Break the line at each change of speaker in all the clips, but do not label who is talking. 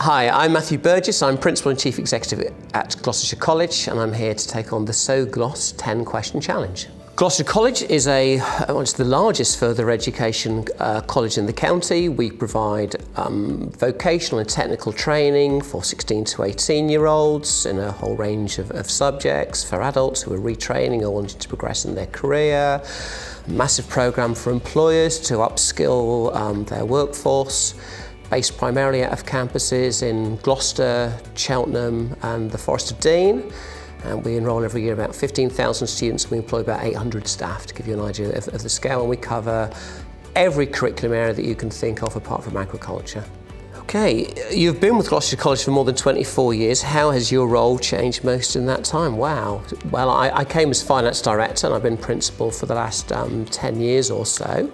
Hi, I'm Matthew Burgess. I'm Principal and Chief Executive at Gloucestershire College, and I'm here to take on the SoGlos 10-question challenge. Gloucestershire College is it's the largest further education college in the county. We provide vocational and technical training for 16 to 18-year-olds in a whole range of subjects, for adults who are retraining or wanting to progress in their career, a massive programme for employers to upskill their workforce, based primarily out of campuses in Gloucester, Cheltenham and the Forest of Dean. And we enrol every year about 15,000 students, and we employ about 800 staff, to give you an idea of the scale. And we cover every curriculum area that you can think of apart from agriculture. Okay, you've been with Gloucestershire College for more than 24 years. How has your role changed most in that time? Wow. Well, I came as finance director and I've been principal for the last 10 years or so.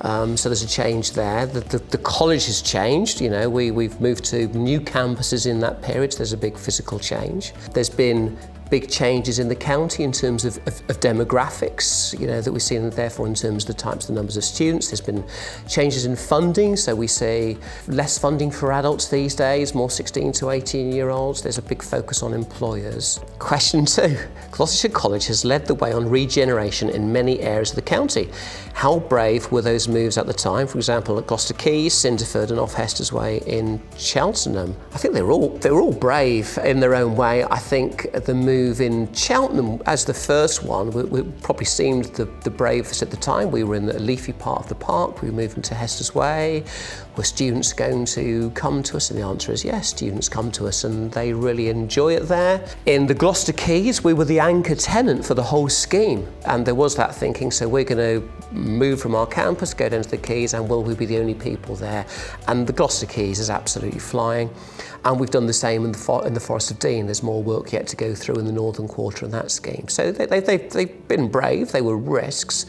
So there's a change there. The college has changed. You know, we've moved to new campuses in that period. So there's a big physical change. There's been big changes in the county in terms of demographics, you know, that we've seen, and therefore in terms of the types, the numbers of students. There's been changes in funding, so we see less funding for adults these days, more 16 to 18-year-olds. There's a big focus on employers. Question 2. Gloucestershire College has led the way on regeneration in many areas of the county. How brave were those moves at the time? For example, at Gloucester Quays, Cinderford and off Hester's Way in Cheltenham. I think they were all brave in their own way. I think the move in Cheltenham as the first one probably seemed the bravest at the time. We were in the leafy part of the park. We were moving to Hester's Way. Were students going to come to us? And the answer is yes, students come to us and they really enjoy it there. In the Gloucester Quays, we were the anchor tenant for the whole scheme. And there was that thinking, so we're going to move from our campus, go down to the Quays, and will we be the only people there? And the Gloucester Quays is absolutely flying. And we've done the same in the Forest of Dean. There's more work yet to go through in the northern quarter in that scheme. So they've been brave, they were risks,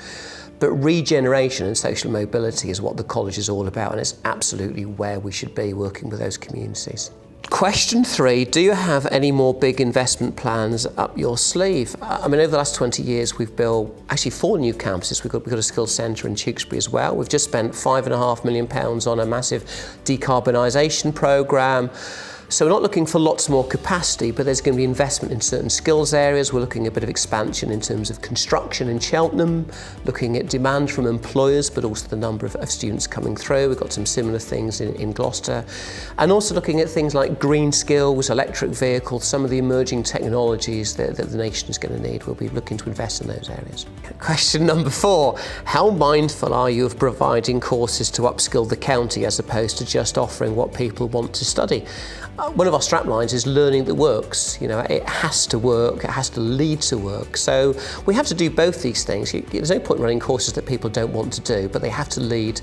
but regeneration and social mobility is what the college is all about, and it's absolutely where we should be, working with those communities. Question 3, do you have any more big investment plans up your sleeve? I mean, over the last 20 years, we've built actually 4 new campuses. We've got a skills centre in Tewkesbury as well. We've just spent £5.5 million on a massive decarbonisation programme. So we're not looking for lots more capacity, but there's going to be investment in certain skills areas. We're looking at a bit of expansion in terms of construction in Cheltenham, looking at demand from employers, but also the number of students coming through. We've got some similar things in Gloucester. And also looking at things like green skills, electric vehicles, some of the emerging technologies that the nation is going to need. We'll be looking to invest in those areas. Question number 4, how mindful are you of providing courses to upskill the county as opposed to just offering what people want to study? One of our straplines is learning that works. You know, it has to work, it has to lead to work. So we have to do both these things. There's no point running courses that people don't want to do, but they have to lead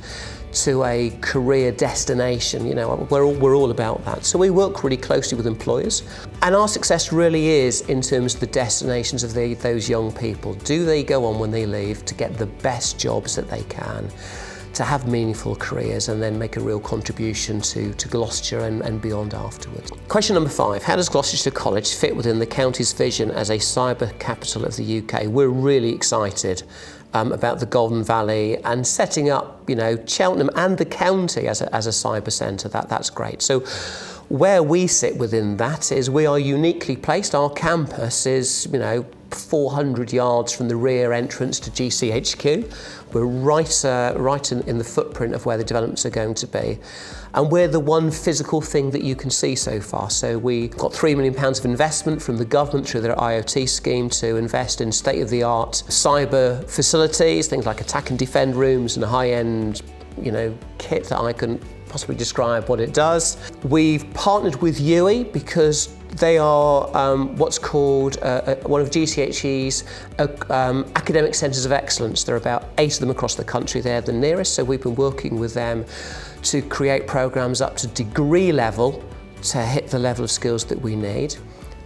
to a career destination. You know, we're all about that. So we work really closely with employers, and our success really is in terms of the destinations of those young people. Do they go on when they leave to get the best jobs that they can, to have meaningful careers and then make a real contribution to Gloucestershire and beyond afterwards. Question number 5, how does Gloucestershire College fit within the county's vision as a cyber capital of the UK? We're really excited about the Golden Valley and setting up, you know, Cheltenham and the county as a cyber centre. That's great. So where we sit within that is we are uniquely placed. Our campus is, you know, 400 yards from the rear entrance to GCHQ. We're right in the footprint of where the developments are going to be. And we're the one physical thing that you can see so far. So we got £3 million of investment from the government through their IoT scheme to invest in state-of-the-art cyber facilities, things like attack and defend rooms and a high-end, you know, kit that I couldn't possibly describe what it does. We've partnered with UWE because they are what's called one of GCHE's academic centres of excellence. There are about 8 of them across the country. They're the nearest, so we've been working with them to create programmes up to degree level to hit the level of skills that we need.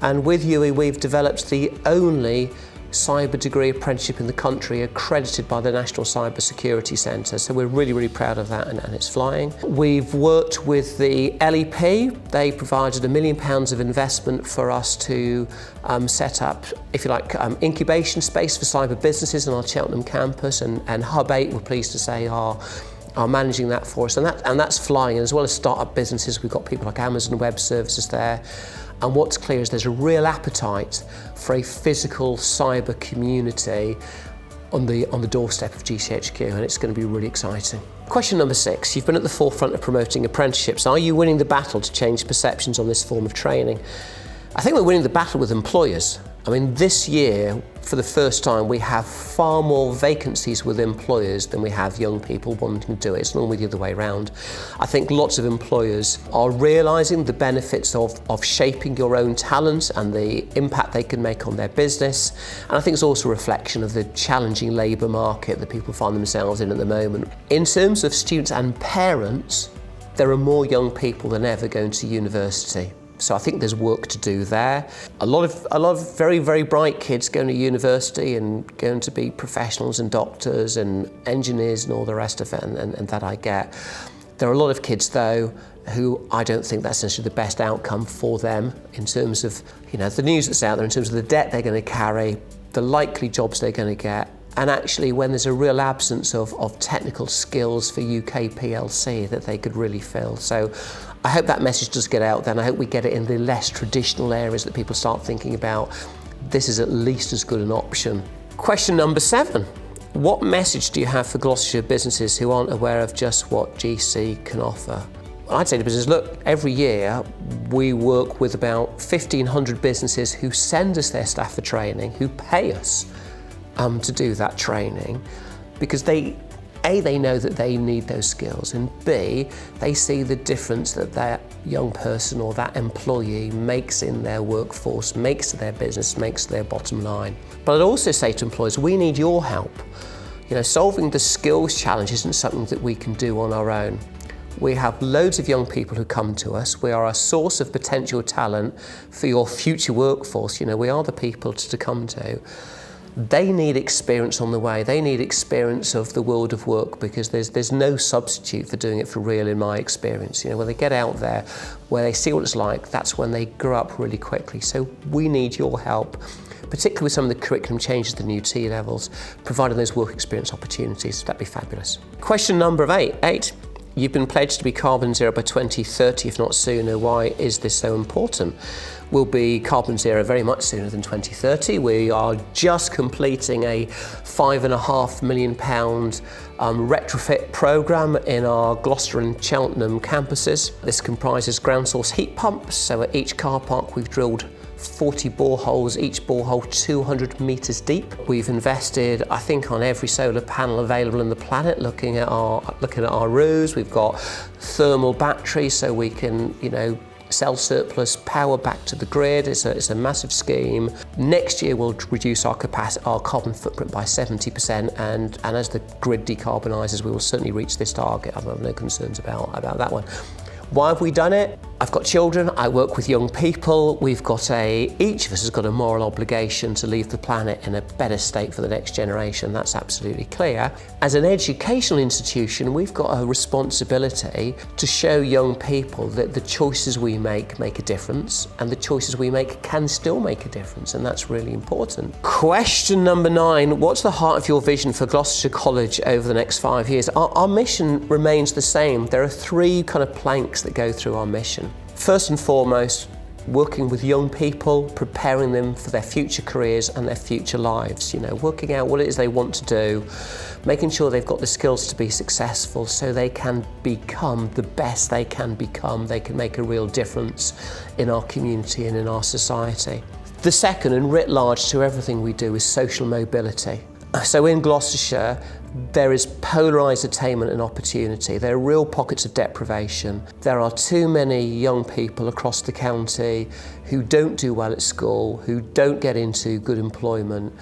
And with UWE, we've developed the only cyber degree apprenticeship in the country accredited by the National Cyber Security Centre. So we're really, really proud of that, and it's flying. We've worked with the LEP. They provided £1 million of investment for us to set up, if you like, incubation space for cyber businesses on our Cheltenham campus, and Hub 8, we're pleased to say, are are managing that for us, and that's flying. And as well as start-up businesses, we've got people like Amazon Web Services there. And what's clear is there's a real appetite for a physical cyber community on the doorstep of GCHQ, and it's going to be really exciting. Question number 6. You've been at the forefront of promoting apprenticeships. Are you winning the battle to change perceptions on this form of training? I think we're winning the battle with employers. I mean, this year, for the first time, we have far more vacancies with employers than we have young people wanting to do it. It's normally the other way around. I think lots of employers are realising the benefits of shaping your own talent and the impact they can make on their business. And I think it's also a reflection of the challenging labour market that people find themselves in at the moment. In terms of students and parents, there are more young people than ever going to university. So I think there's work to do there. A lot of very, very bright kids going to university and going to be professionals and doctors and engineers and all the rest of it, and that I get. There are a lot of kids, though, who I don't think that's necessarily the best outcome for them in terms of, the news that's out there, in terms of the debt they're going to carry, the likely jobs they're going to get, and actually when there's a real absence of technical skills for UK PLC that they could really fill. So I hope that message does get out there, and I hope we get it in the less traditional areas that people start thinking about. This is at least as good an option. Question number 7. What message do you have for Gloucestershire businesses who aren't aware of just what GC can offer? I'd say to businesses, look, every year we work with about 1,500 businesses who send us their staff for training, who pay us to do that training, because they know that they need those skills, and B, they see the difference that that young person or that employee makes in their workforce, makes to their business, makes to their bottom line. But I'd also say to employers, we need your help. Solving the skills challenge isn't something that we can do on our own. We have loads of young people who come to us. We are a source of potential talent for your future workforce. We are the people to come to. They need experience on the way. They need experience of the world of work, because there's no substitute for doing it for real in my experience. When they get out there, where they see what it's like, that's when they grow up really quickly. So we need your help, particularly with some of the curriculum changes, the new T levels, providing those work experience opportunities. That'd be fabulous. Question number 8. You've been pledged to be carbon zero by 2030, if not sooner. Why is this so important? We'll be carbon zero very much sooner than 2030. We are just completing a £5.5 million retrofit programme in our Gloucester and Cheltenham campuses. This comprises ground source heat pumps. So at each car park we've drilled 40 boreholes, each borehole 200 metres deep. We've invested, I think, on every solar panel available on the planet, looking at our roofs. We've got thermal batteries so we can, sell surplus power back to the grid. It's a massive scheme. Next year we'll reduce our carbon footprint by 70%, and as the grid decarbonises, we will certainly reach this target. I've got no concerns about that one. Why have we done it? I've got children, I work with young people. Each of us has got a moral obligation to leave the planet in a better state for the next generation. That's absolutely clear. As an educational institution, we've got a responsibility to show young people that the choices we make a difference, and the choices we make can still make a difference, and that's really important. Question number 9, what's the heart of your vision for Gloucestershire College over the next 5 years? Our mission remains the same. There are 3 kind of planks that go through our mission. First and foremost, working with young people, preparing them for their future careers and their future lives, working out what it is they want to do, making sure they've got the skills to be successful so they can become the best they can become. They can make a real difference in our community and in our society. The second, and writ large to everything we do, is social mobility. So in Gloucestershire, there is polarised attainment and opportunity. There are real pockets of deprivation. There are too many young people across the county who don't do well at school, who don't get into good employment,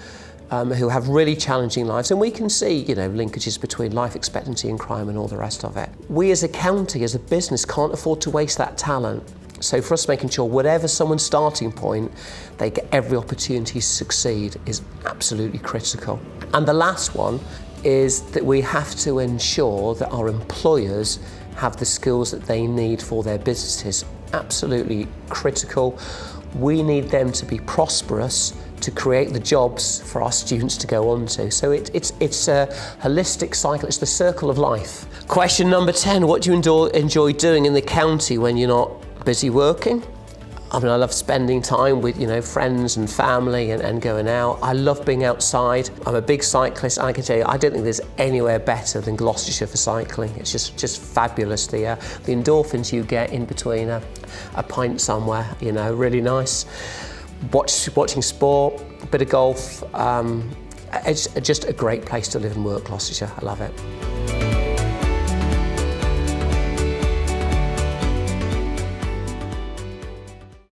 who have really challenging lives. And we can see, linkages between life expectancy and crime and all the rest of it. We as a county, as a business, can't afford to waste that talent. So for us, making sure whatever someone's starting point, they get every opportunity to succeed is absolutely critical. And the last one is that we have to ensure that our employers have the skills that they need for their businesses. Absolutely critical. We need them to be prosperous to create the jobs for our students to go on to. So it's a holistic cycle, it's the circle of life. Question number 10, what do you enjoy doing in the county when you're not busy working? I mean, I love spending time with, friends and family and going out. I love being outside. I'm a big cyclist, and I can tell you, I don't think there's anywhere better than Gloucestershire for cycling. It's just fabulous. The endorphins you get in between a pint somewhere, really nice. Watching sport, a bit of golf. It's just a great place to live and work, Gloucestershire. I love it.